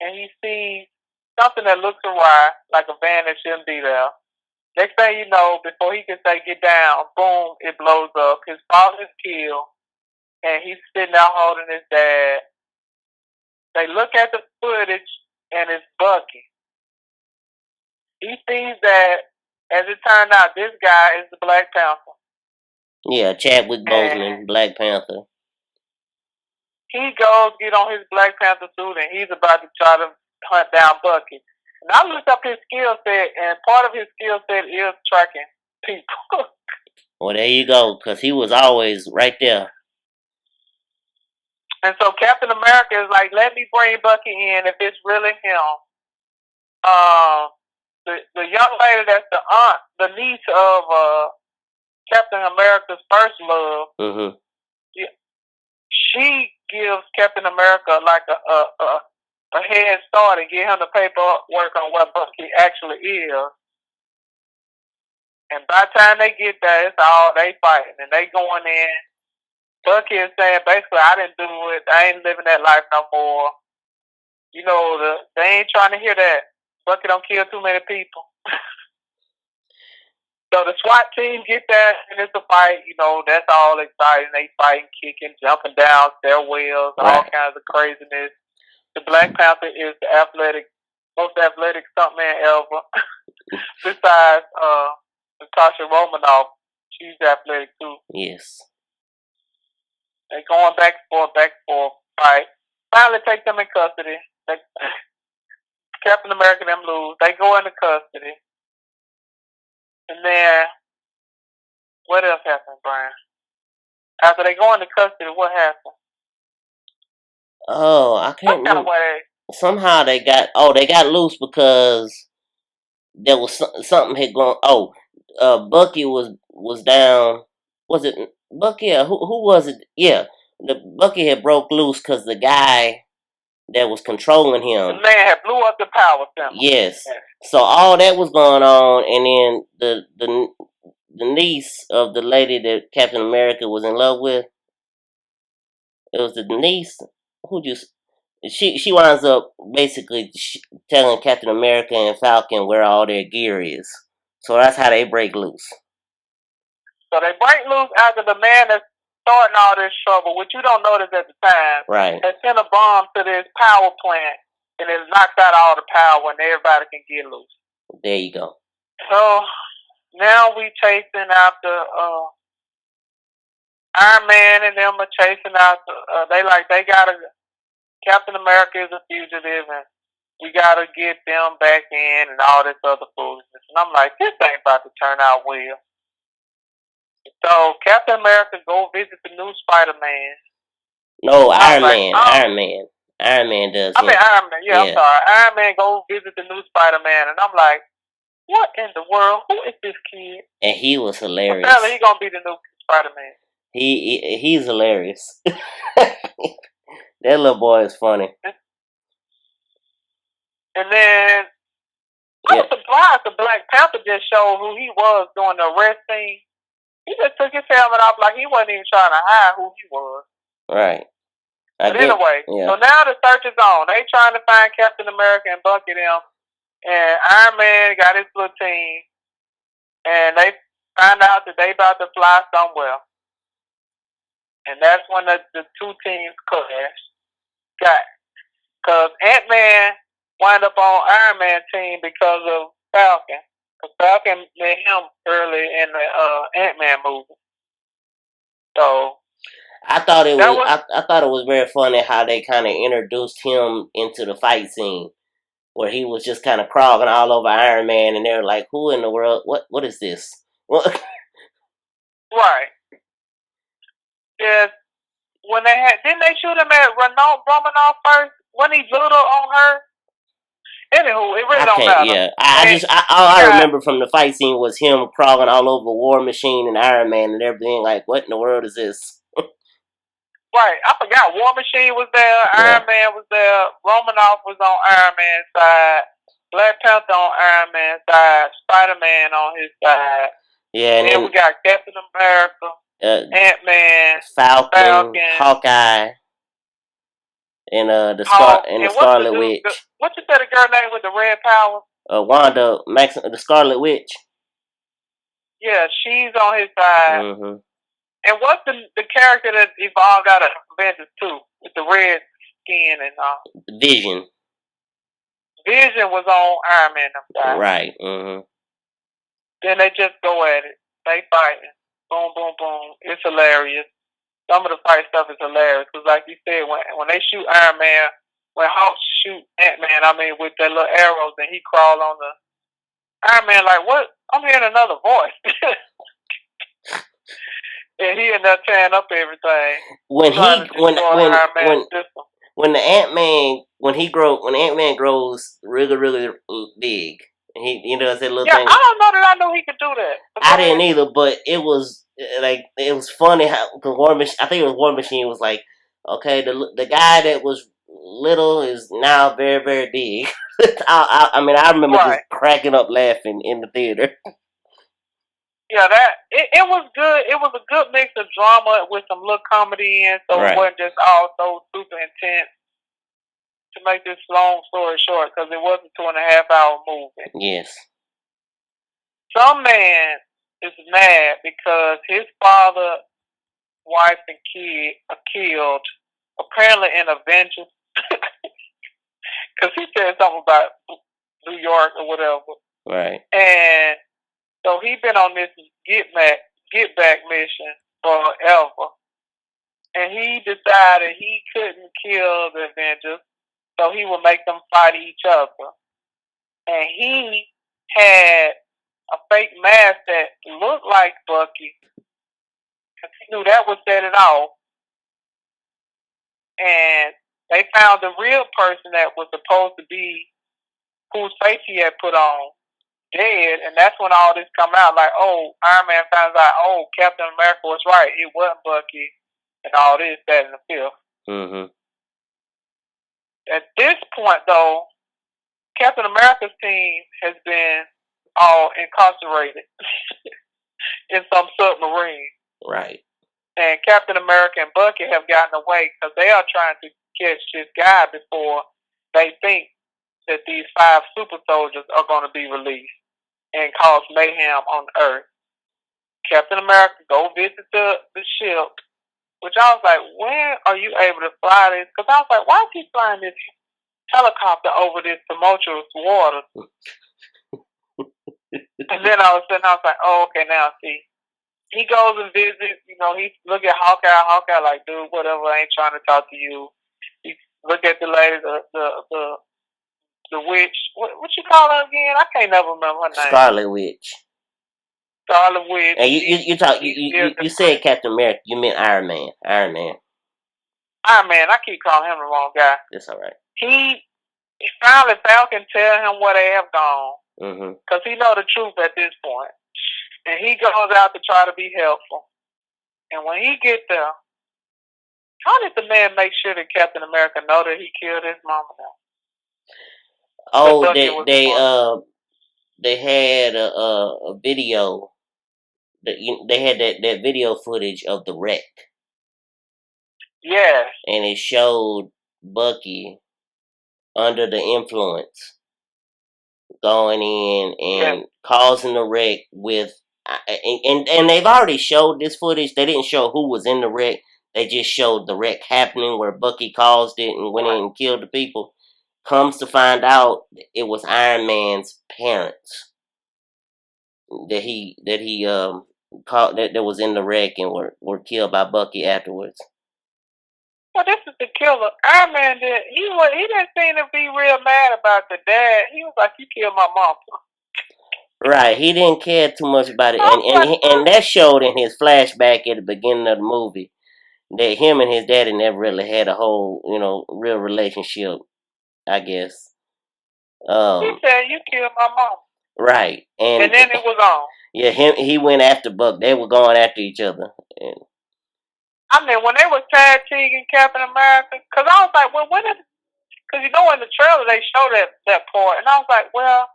and he sees something that looks awry, like a van that shouldn't be there. Next thing you know, before he can say get down, boom, it blows up. His father is killed, and he's sitting there holding his dad. They look at the footage, and it's Bucky. He sees that, as it turned out, this guy is the Black Panther. Yeah, Chadwick Boseman, Black Panther. He goes, get on his Black Panther suit, and he's about to try to hunt down Bucky. And I looked up his skill set, and part of his skill set is tracking people. Well, there you go, because he was always right there. And so Captain America is like, let me bring Bucky in if it's really him. the young lady that's the aunt, the niece of Captain America's first love. Mm-hmm. She gives Captain America like a head start and get him the paperwork on what Bucky actually is. And by the time they get there, it's all they fighting and they going in. Bucky is saying basically, I didn't do it. I ain't living that life no more. You know, they ain't trying to hear that. Bucky don't kill too many people. So the SWAT team get there and it's a fight. You know, that's all exciting. They fighting, kicking, jumping down stairwells, all kinds of craziness. The Black Panther is the most athletic stuntman ever. Besides Natasha Romanoff, she's athletic too. Yes. They going back and forth, fight. Finally take them in custody. Captain America and them lose. They go into custody. And then, what else happened, Brian? After they go into custody, what happened? Oh, I can't remember. Somehow they got loose because there was something had gone. Oh, Bucky was down. Was it Bucky? Who was it? Yeah, the Bucky had broke loose because the guy that was controlling him. The man had blew up the power center. Yes. So all that was going on, and then the niece of the lady that Captain America was in love with. It was the niece who just she winds up basically telling Captain America and Falcon where all their gear is. So that's how they break loose. So they break loose after the man that's starting all this trouble, which you don't notice at the time. Right. Has sent a bomb to this power plant and it knocked out all the power and everybody can get loose. There you go. So now we chasing after Iron Man and them are chasing after they gotta Captain America is a fugitive and we gotta get them back in and all this other foolishness. And I'm like, this ain't about to turn out well. So Captain America go visit the new Spider-Man. No, Iron Man. Iron Man does. Iron Man. Yeah, I'm sorry. Iron Man go visit the new Spider-Man, and I'm like, what in the world? Who is this kid? And he was hilarious. Apparently, he gonna be the new Spider-Man. He's hilarious. That little boy is funny. And then I was surprised the Black Panther just showed who he was during the arrest scene. He just took his helmet off like he wasn't even trying to hide who he was. Right. But anyway, so now the search is on. They trying to find Captain America and Bucky them. And Iron Man got his little team. And they find out that they about to fly somewhere. And that's when the two teams clash. Because Ant-Man wound up on Iron Man team because of Falcon. Because Falcon met him early in the Ant-Man movie. So I thought it was very funny how they kind of introduced him into the fight scene, where he was just kind of crawling all over Iron Man, and they're like, "Who in the world? What is this?" Right. Yeah. When didn't they shoot him at Romanoff first? When he blew on her. Anywho, it really don't matter. Yeah, I remember from the fight scene was him crawling all over War Machine and Iron Man and everything. Like, what in the world is this? Right, I forgot. War Machine was there. Iron Man was there. Romanoff was on Iron Man's side. Black Panther on Iron Man's side. Spider-Man on his side. Yeah, and then we got Captain America, Ant-Man, Falcon, Hawkeye, and the Scarlet Witch. What you said the girl name with the red power? Wanda, the Scarlet Witch. Yeah, she's on his side. Mm-hmm. And what's the character that evolved out of Avengers 2 with the red skin and Vision. Vision was on Iron Man side. Right. Mm-hmm. Then they just go at it. They fighting. Boom, boom, boom. It's hilarious. Some of the fight stuff is hilarious because, like you said, when they shoot Iron Man, when Hulk shoot Ant-Man, with their little arrows, and he crawl on the Iron Man, like, what? I'm hearing another voice. And he ended up tearing up everything. When Ant-Man grows really, really big, He does that little Yeah, thing. I don't know that I knew he could do that. I didn't either, but it was like it was funny how because War Machine. I think it was War Machine was like, okay, the guy that was little is now very very big. I mean, I remember just Right. cracking up laughing in the theater. Yeah, it was good. It was a good mix of drama with some little comedy in, so Right. it wasn't just all so super intense. To make this long story short, because it was a 2.5 hour movie. Yes. Some man is mad because his father, wife, and kid are killed, apparently in a vengeance. Because he said something about New York or whatever. Right. And so he been on this get back mission forever. And he decided he couldn't kill the Avengers, so he would make them fight each other. And he had a fake mask that looked like Bucky, because he knew that would set it off. And they found the real person that was supposed to be whose face he had put on dead, and that's when all this come out. Like, oh, Iron Man finds out, oh, Captain America was right. It wasn't Bucky, and all this, that, and the fifth. Mm-hmm. At this point, though, Captain America's team has been all incarcerated in some submarine. Right. And Captain America and Bucky have gotten away because they are trying to catch this guy before they think that these 5 super soldiers are going to be released and cause mayhem on Earth. Captain America go visit the ship, which I was like, when are you able to fly this? Because I was like, why is he flying this helicopter over this tumultuous water? And then I was like, oh, okay, now see. He goes and visits, he look at Hawkeye like, dude, whatever, I ain't trying to talk to you. He look at the lady, the witch. What you call her again? I can't never remember her name. Scarlet Witch. Scarlet Witch. And you said Captain America. You meant Iron Man. Iron Man. I keep calling him the wrong guy. That's all right. He finally Falcon tell him where they have gone. Mm-hmm. Because he know the truth at this point. And he goes out to try to be helpful. And when he get there, how did the man make sure that Captain America know that he killed his mama now? Oh, they had a video. They had that video footage of the wreck. Yes. And it showed Bucky under the influence going in and causing the wreck with. And they've already showed this footage. They didn't show who was in the wreck. They just showed the wreck happening where Bucky caused it and went in and killed the people. Comes to find out, it was Iron Man's parents that he caught that was in the wreck and were killed by Bucky afterwards. Well, this is the killer. Iron Man he didn't seem to be real mad about the dad. He was like, "You killed my mom." Right, he didn't care too much about it, and that showed in his flashback at the beginning of the movie that him and his daddy never really had a whole, real relationship, I guess. He said, "You killed my mom." Right, and then it was on. Yeah, he went after Buck. They were going after each other. And I mean, when they was tag teaming Captain America, because I was like, well, because in the trailer they show that part, and I was like, well,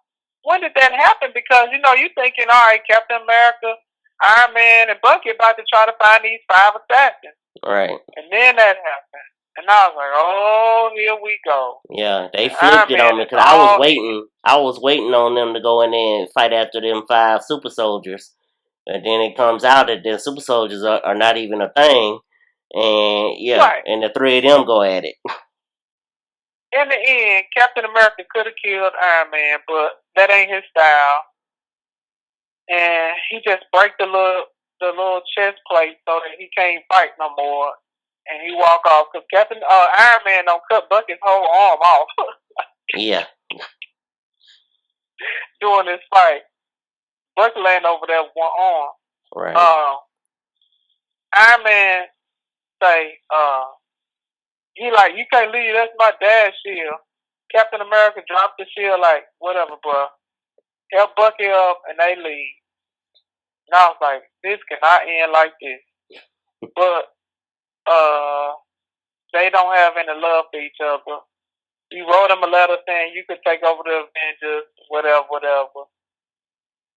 when did that happen? Because you thinking, all right, Captain America, Iron Man, and Bucky about to try to find these 5 assassins, right? And then that happened, and I was like, oh, here we go. Yeah, they flipped it on me because I was waiting on them to go in there and fight after them 5 super soldiers, and then it comes out that the super soldiers are not even a thing, and and the 3 of them go at it. In the end, Captain America could have killed Iron Man, but that ain't his style. And he just break the little chest plate so that he can't fight no more. And he walk off because Iron Man don't cut Bucky's whole arm off. Yeah. During this fight, Bucky laying over there with one arm. Right. Iron Man say, he like, you can't leave, that's my dad's shield. Captain America dropped the shield like, whatever, bro. help Bucky up, and they leave. And I was like, this cannot end like this. But they don't have any love for each other. He wrote him a letter saying you could take over the Avengers, whatever.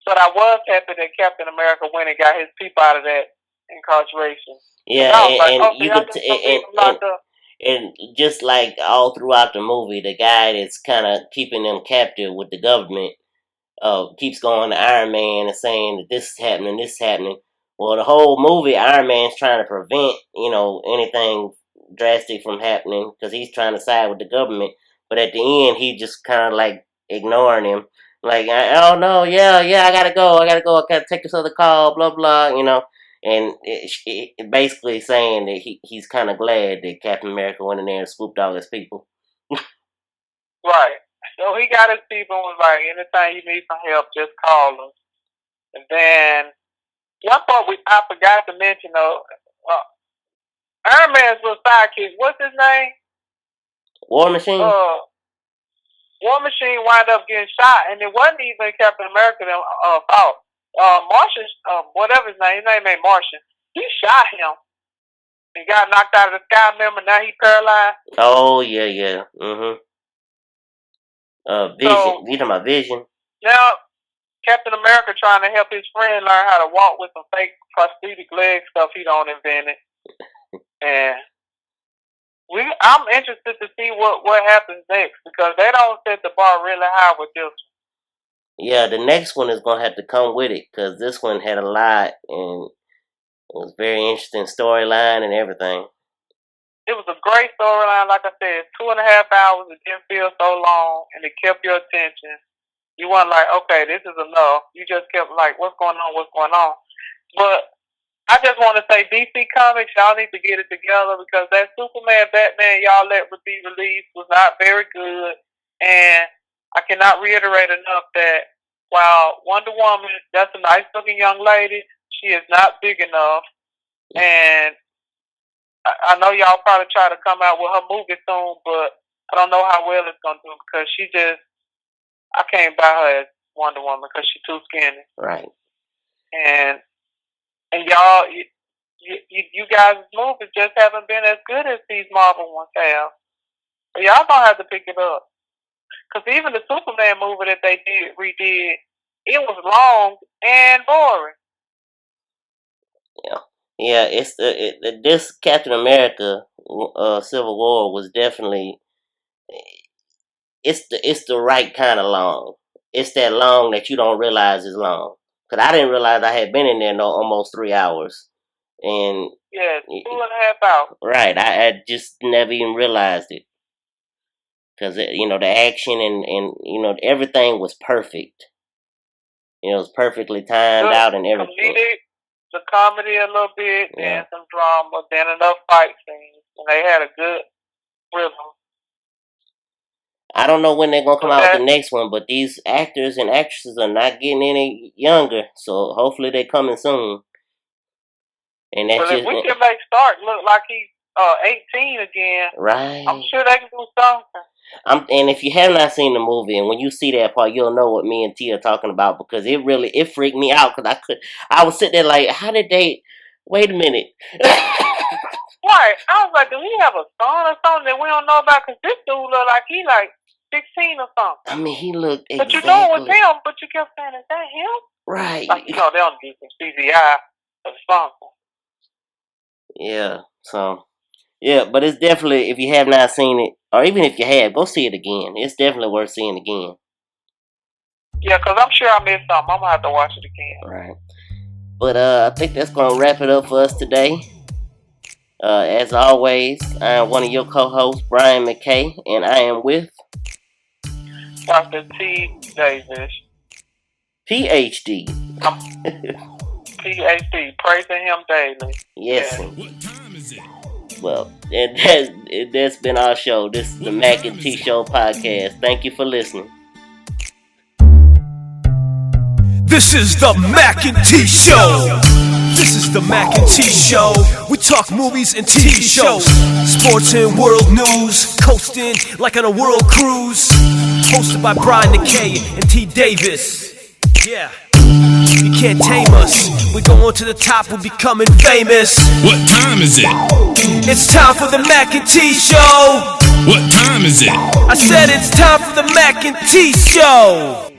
But I was happy that Captain America went and got his people out of that incarceration. Yeah, and just like all throughout the movie, the guy that's kind of keeping them captive with the government keeps going to Iron Man and saying that this is happening. Well, the whole movie, Iron Man's trying to prevent, anything drastic from happening because he's trying to side with the government. But at the end, he just kind of like ignoring him. Like, oh no, yeah, I gotta go. I gotta take this other call, blah, blah, And it basically saying that he's kind of glad that Captain America went in there and scooped all his people. Right. So he got his people and was like, anytime you need some help, just call us. And then, one part I forgot to mention, though, Iron Man's little sidekick, what's his name? War Machine? War Machine wound up getting shot, and it wasn't even Captain America fault. Martian, whatever his name ain't Martian. He shot him and got knocked out of the sky. Remember, now he paralyzed. Oh yeah. Vision. So, You talking about Vision? Now, Captain America trying to help his friend learn how to walk with some fake prosthetic leg stuff he don't invent it. And I'm interested to see what happens next because they don't set the bar really high with this one. Yeah, the next one is going to have to come with it because this one had a lot and it was very interesting storyline and everything. It was a great storyline, like I said, 2.5 hours. It didn't feel so long and it kept your attention. You weren't like, okay, this is enough. You just kept like, what's going on? But I just want to say DC Comics, y'all need to get it together because that Superman, Batman y'all let be released was not very good. And I cannot reiterate enough that while Wonder Woman, that's a nice looking young lady, she is not big enough. And I know y'all probably try to come out with her movie soon, but I don't know how well it's going to do because I can't buy her as Wonder Woman because she's too skinny. Right. And y'all, you guys' movies just haven't been as good as these Marvel ones have. So y'all gonna have to pick it up. Because even the Superman movie that they redid, it was long and boring. Yeah. It's this Captain America Civil War was definitely it's the right kind of long. It's that long that you don't realize is long. Cause I didn't realize I had been in there almost 3 hours, and 2.5 hours. Right, I just never even realized it. Cause the action and everything was perfect. It was perfectly timed out and everything. The comedy a little bit, then some drama, then enough fight scenes, and they had a good rhythm. I don't know when they're gonna come out with the next one, but these actors and actresses are not getting any younger, so hopefully they're coming soon. And that's if we can make Stark look like he's 18 again, right? I'm sure they can do something. And if you have not seen the movie, and when you see that part, you'll know what me and T are talking about because it freaked me out because I was sitting there like, how did they? Wait a minute. Right, I was like, do he have a son or something that we don't know about? Because this dude look like he like 16 or something. I mean, he looked But you know it was him, but you kept saying, is that him? Right. Like, they don't do some CGI or something. Yeah, so, yeah, but it's definitely, if you have not seen it, or even if you have, go see it again. It's definitely worth seeing again. Yeah, because I'm sure I missed something. I'm going to have to watch it again. Right. But I think that's going to wrap it up for us today. As always, I am one of your co-hosts, Brian Mackay, and I am with Dr. T Davis, PhD. PhD, praising him daily. Yes. Yeah. What time is it? Well, that's been our show. This is the Mackay T Show podcast. Thank you for listening. This is the Mackay T Show. This is the Mackay T Show. We talk movies and TV shows, sports and world news, coasting like on a world cruise. Hosted by Brian Mackay and T Davis. Yeah. You can't tame us. We go on to the top, we're becoming famous. What time is it? It's time for the Mackay T Show. What time is it? I said it's time for the Mackay T Show.